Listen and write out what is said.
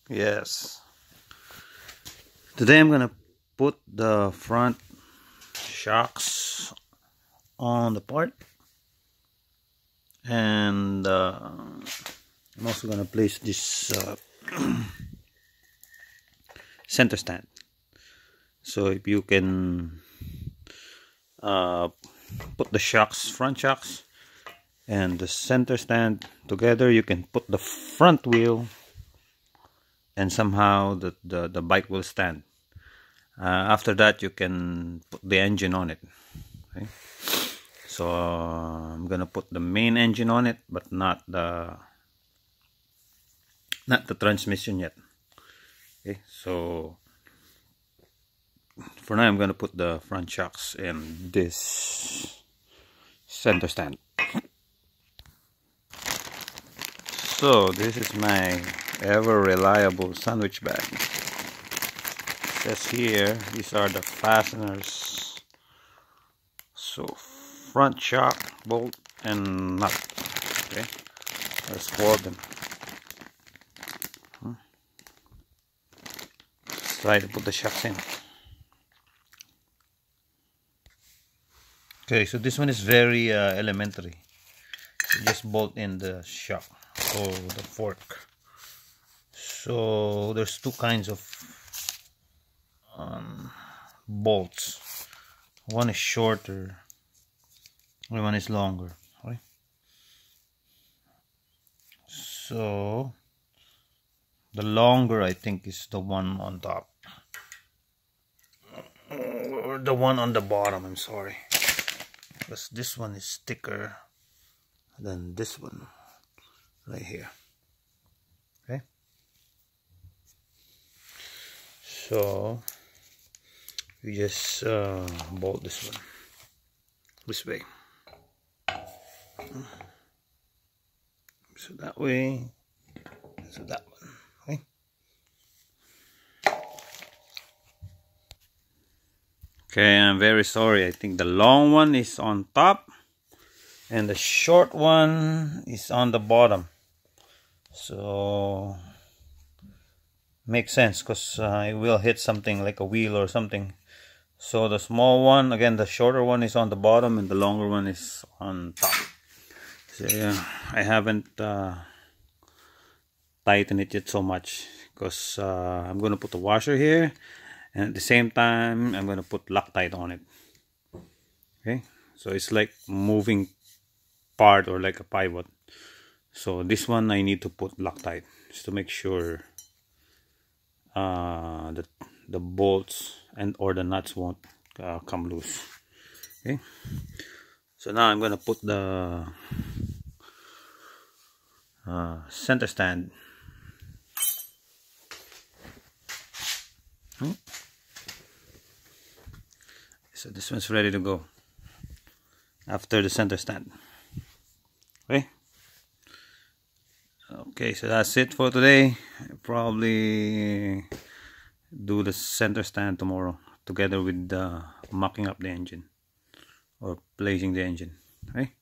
Yes. Today I'm gonna put the front shocks on the part, and I'm also gonna place this center stand. So if you can put the shocks, front shocks, and the center stand together, you can put the front wheel, and somehow the bike will stand. After that, you can put the engine on it. Okay? So I'm gonna put the main engine on it, but not the transmission yet. Okay, so for now I'm gonna put the front shocks and this center stand. So this is my ever reliable sandwich bag. It says here these are the fasteners. So front shock, bolt, and nut. Okay, there's 4 of them. Let's try to put the shocks in. Okay, so this one is very elementary. You just bolt in the shock or the fork. So there's 2 kinds of bolts. One is shorter, and one is longer. Okay? So the longer, I think, is the one on top, or the one on the bottom. I'm sorry, because this one is thicker than this one right here. Okay, so you just bolt this one this way, so that way, so that one. Okay, okay, I'm very sorry, I think the long one is on top and the short one is on the bottom. So makes sense, because it will hit something like a wheel or something. So the small one, again, the shorter one is on the bottom and the longer one is on top. So I haven't tightened it yet so much, because I'm going to put the washer here, and at the same time I'm going to put Loctite on it. Okay, so it's like moving part, or like a pivot. So this one I need to put Loctite just to make sure that the bolts and or the nuts won't come loose. Okay, so now I'm gonna put the center stand. So this one's ready to go after the center stand. Okay, so that's it for today. I'll probably do the center stand tomorrow, together with mocking up the engine or placing the engine. Okay.